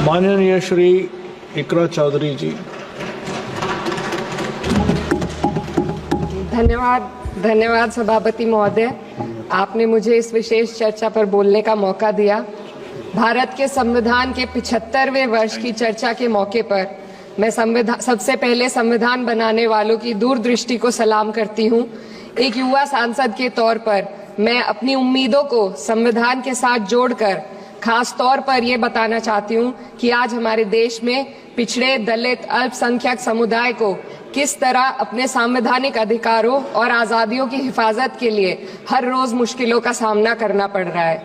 माननीय श्री इकरा चौधरी जी। धन्यवाद सभापति महोदय, आपने मुझे इस विशेष चर्चा पर बोलने का मौका दिया। भारत के संविधान के 75वें वर्ष की चर्चा के मौके पर मैं सबसे पहले संविधान बनाने वालों की दूरदृष्टि को सलाम करती हूँ। एक युवा सांसद के तौर पर मैं अपनी उम्मीदों को संविधान के साथ जोड़कर खास तौर पर ये बताना चाहती हूँ कि आज हमारे देश में पिछड़े, दलित, अल्पसंख्यक समुदाय को किस तरह अपने संवैधानिक अधिकारों और आजादियों की हिफाजत के लिए हर रोज मुश्किलों का सामना करना पड़ रहा है।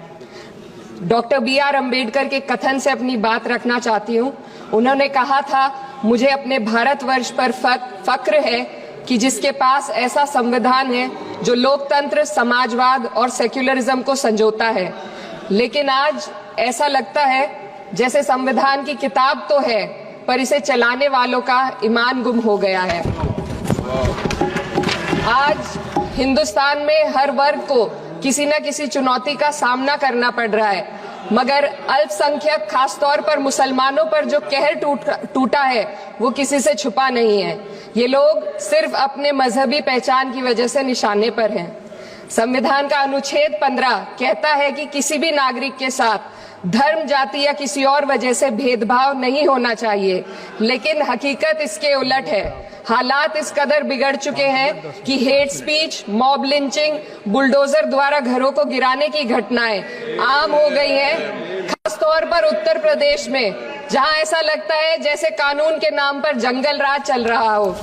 Doctor B.R. अम्बेडकर के कथन से अपनी बात रखना चाहती हूँ। उन्होंने कहा था, मुझे अपने भारतवर्ष पर फक्र है कि जिसके पास ऐसा संविधान है जो लोकतंत्र, समाजवाद और सेक्युलरिज्म को संजोता है। लेकिन आज ऐसा लगता है जैसे संविधान की किताब तो है पर इसे चलाने वालों का ईमान गुम हो गया है। आज हिंदुस्तान में हर वर्ग को किसी न किसी चुनौती का सामना करना पड़ रहा है, मगर अल्पसंख्यक, खासतौर पर मुसलमानों पर जो कहर टूटा है वो किसी से छुपा नहीं है। ये लोग सिर्फ अपने मजहबी पहचान की वजह से निशाने पर हैं। संविधान का अनुच्छेद 15 कहता है कि किसी भी नागरिक के साथ धर्म, जाति या किसी और वजह से भेदभाव नहीं होना चाहिए, लेकिन हकीकत इसके उलट है। हालात इस कदर बिगड़ चुके हैं कि hate speech, mob lynching, bulldozer द्वारा घरों को गिराने की घटनाएं आम हो गई हैं। खासतौर पर उत्तर प्रदेश में, जहां ऐसा लगता है जैसे कानून के नाम पर जंगल राज चल रहा हो।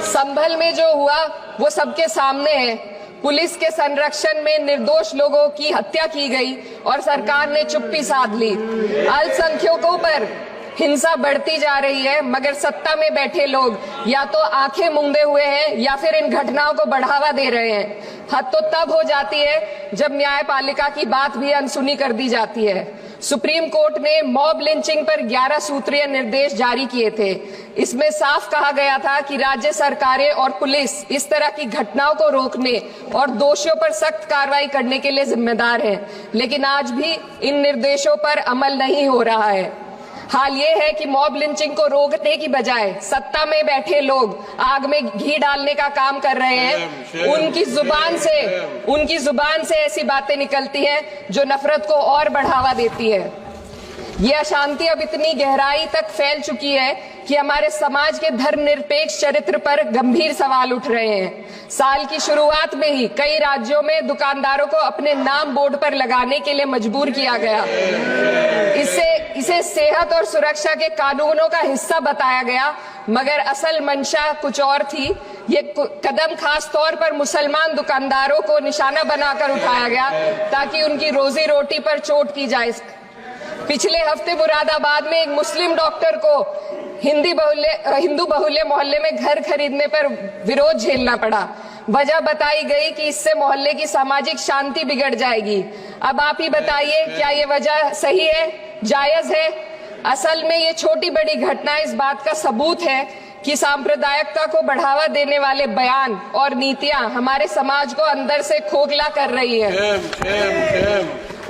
संभल में जो हुआ वो सबके सामने है। पुलिस के संरक्षण में निर्दोष लोगों की हत्या की गई और सरकार ने चुप्पी साध ली। अल्पसंख्यकों पर हिंसा बढ़ती जा रही है, मगर सत्ता में बैठे लोग या तो आंखें मूंदे हुए हैं या फिर इन घटनाओं को बढ़ावा दे रहे हैं। हद तो तब हो जाती है जब न्यायपालिका की बात भी अनसुनी कर दी जाती है। सुप्रीम कोर्ट ने मॉब लिंचिंग पर 11 सूत्रीय निर्देश जारी किए थे। इसमें साफ कहा गया था कि राज्य सरकारें और पुलिस इस तरह की घटनाओं को रोकने और दोषियों पर सख्त कार्रवाई करने के लिए जिम्मेदार है, लेकिन आज भी इन निर्देशों पर अमल नहीं हो रहा है। हाल ये है कि मॉब लिंचिंग को रोकने की बजाय सत्ता में बैठे लोग आग में घी डालने का काम कर रहे हैं। उनकी जुबान से ऐसी बातें निकलती हैं जो नफरत को और बढ़ावा देती है। ये अशांति अब इतनी गहराई तक फैल चुकी है कि हमारे समाज के धर्मनिरपेक्ष चरित्र पर गंभीर सवाल उठ रहे हैं। साल की शुरुआत में ही कई राज्यों में दुकानदारों को अपने नाम बोर्ड पर लगाने के लिए मजबूर किया गया। इसे सेहत और सुरक्षा के कानूनों का हिस्सा बताया गया, मगर असल मंशा कुछ और थी। ये कदम खास तौर पर मुसलमान दुकानदारों को निशाना बनाकर उठाया गया ताकि उनकी रोजी रोटी पर चोट की जाए। पिछले हफ्ते मुरादाबाद में एक मुस्लिम डॉक्टर को हिंदू बहुल्य मोहल्ले में घर खरीदने पर विरोध झेलना पड़ा। वजह बताई गई कि इससे मोहल्ले की सामाजिक शांति बिगड़ जाएगी। अब आप ही बताइए, क्या ये वजह सही है, जायज है? असल में ये छोटी बड़ी घटनाएं इस बात का सबूत है कि सांप्रदायिकता को बढ़ावा देने वाले बयान और नीतियां हमारे समाज को अंदर से खोखला कर रही है।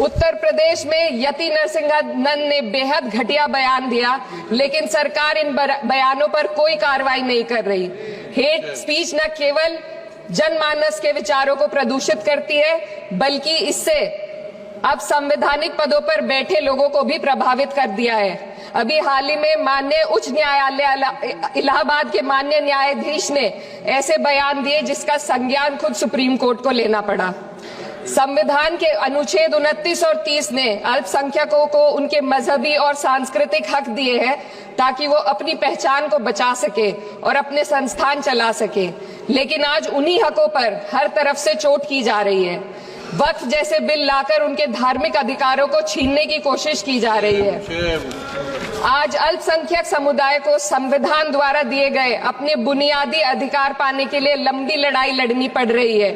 उत्तर प्रदेश में यति नरसिंहानंद ने बेहद घटिया बयान दिया, लेकिन सरकार इन बयानों पर कोई कार्रवाई नहीं कर रही। हेट स्पीच न केवल जनमानस के विचारों को प्रदूषित करती है, बल्कि इससे अब संवैधानिक पदों पर बैठे लोगों को भी प्रभावित कर दिया है। अभी हाल ही में माननीय उच्च न्यायालय इलाहाबाद के माननीय न्यायाधीश ने ऐसे बयान दिए जिसका संज्ञान खुद सुप्रीम कोर्ट को लेना पड़ा। संविधान के अनुच्छेद 29 और 30 ने अल्पसंख्यकों को उनके मजहबी और सांस्कृतिक हक दिए हैं ताकि वो अपनी पहचान को बचा सके और अपने संस्थान चला सके, लेकिन आज उन्हीं हकों पर हर तरफ से चोट की जा रही है। वक्फ जैसे बिल लाकर उनके धार्मिक अधिकारों को छीनने की कोशिश की जा रही है। आज अल्पसंख्यक समुदाय को संविधान द्वारा दिए गए अपने बुनियादी अधिकार पाने के लिए लंबी लड़ाई लड़नी पड़ रही है।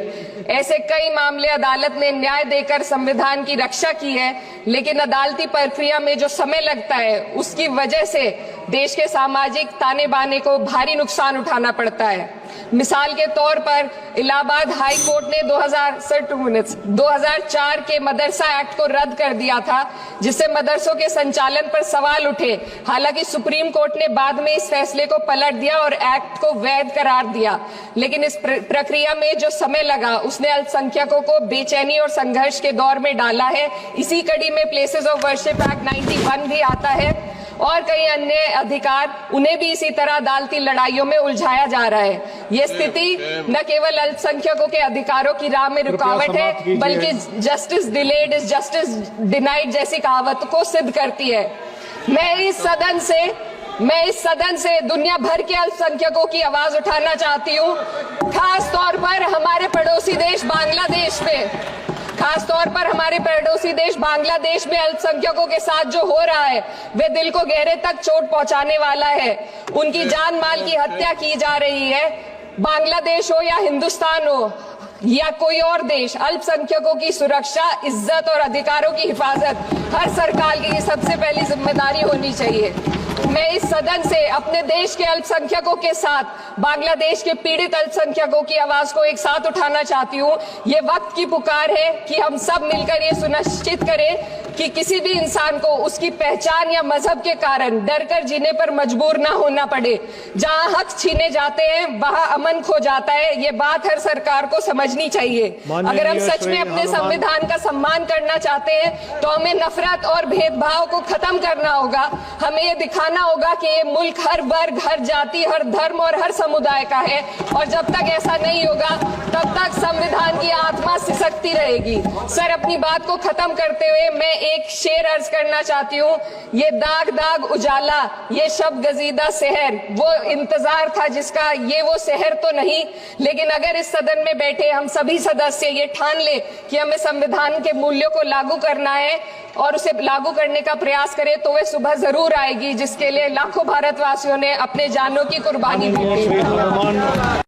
ऐसे कई मामले अदालत ने न्याय देकर संविधान की रक्षा की है, लेकिन अदालती प्रक्रिया में जो समय लगता है उसकी वजह से देश के सामाजिक ताने बाने को भारी नुकसान उठाना पड़ता है। मिसाल के तौर पर इलाहाबाद हाई कोर्ट ने 2004 के मदरसा एक्ट को रद्द कर दिया था, जिससे मदरसों के संचालन पर सवाल उठे। हालांकि सुप्रीम कोर्ट ने बाद में इस फैसले को पलट दिया और एक्ट को वैध करार दिया, लेकिन इस प्रक्रिया में जो समय लगा उसने अल्पसंख्यकों को बेचैनी और संघर्ष के दौर में डाला है। इसी कड़ी में प्लेसेस ऑफ वर्शिप एक्ट 91 भी आता है और कई अन्य अधिकार, उन्हें भी इसी तरह अदालती लड़ाइयों में उलझाया जा रहा है। ये स्थिति न केवल अल्पसंख्यकों के अधिकारों की राह में रुकावट है, बल्कि justice delayed is justice denied जैसी कहावत को सिद्ध करती है। मैं इस सदन से दुनिया भर के अल्पसंख्यकों की आवाज उठाना चाहती हूँ, खास तौर पर हमारे पड़ोसी देश बांग्लादेश में अल्पसंख्यकों के साथ जो हो रहा है वे दिल को गहरे तक चोट पहुंचाने वाला है। उनकी जान माल की हत्या की जा रही है। बांग्लादेश हो या हिंदुस्तान हो या कोई और देश, अल्पसंख्यकों की सुरक्षा, इज्जत और अधिकारों की हिफाजत हर सरकार की सबसे पहली जिम्मेदारी होनी चाहिए। मैं इस सदन से अपने देश के अल्पसंख्यकों के साथ बांग्लादेश के पीड़ित अल्पसंख्यकों की आवाज को एक साथ उठाना चाहती हूँ। ये वक्त की पुकार है कि हम सब मिलकर ये सुनिश्चित करें कि किसी भी इंसान को उसकी पहचान या मजहब के कारण डरकर जीने पर मजबूर ना होना पड़े। जहाँ हक छीने जाते हैं वहाँ अमन खो जाता है। ये बात हर सरकार को समझनी चाहिए। अगर हम सच में अपने संविधान का सम्मान करना चाहते हैं तो हमें नफरत और भेदभाव को खत्म करना होगा। हमें ये दिखाना होगा कि ये मुल्क हर वर्ग, हर जाति, हर धर्म और हर समुदाय का है, और जब तक ऐसा नहीं होगा तब तक संविधान की आत्मा सिसकती रहेगी। सर, अपनी बात को खत्म करते हुए मैं एक शेर अर्ज करना चाहती हूँ। ये दाग दाग उजाला, ये शब गजीदा शहर, वो इंतजार था जिसका, ये वो शहर तो नहीं। लेकिन अगर इस सदन में बैठे हम सभी सदस्य ये ठान ले कि हमें संविधान के मूल्यों को लागू करना है और उसे लागू करने का प्रयास करें, तो वह सुबह जरूर आएगी जिसके लिए लाखों भारतवासियों ने अपने जानों की कुर्बानी दी।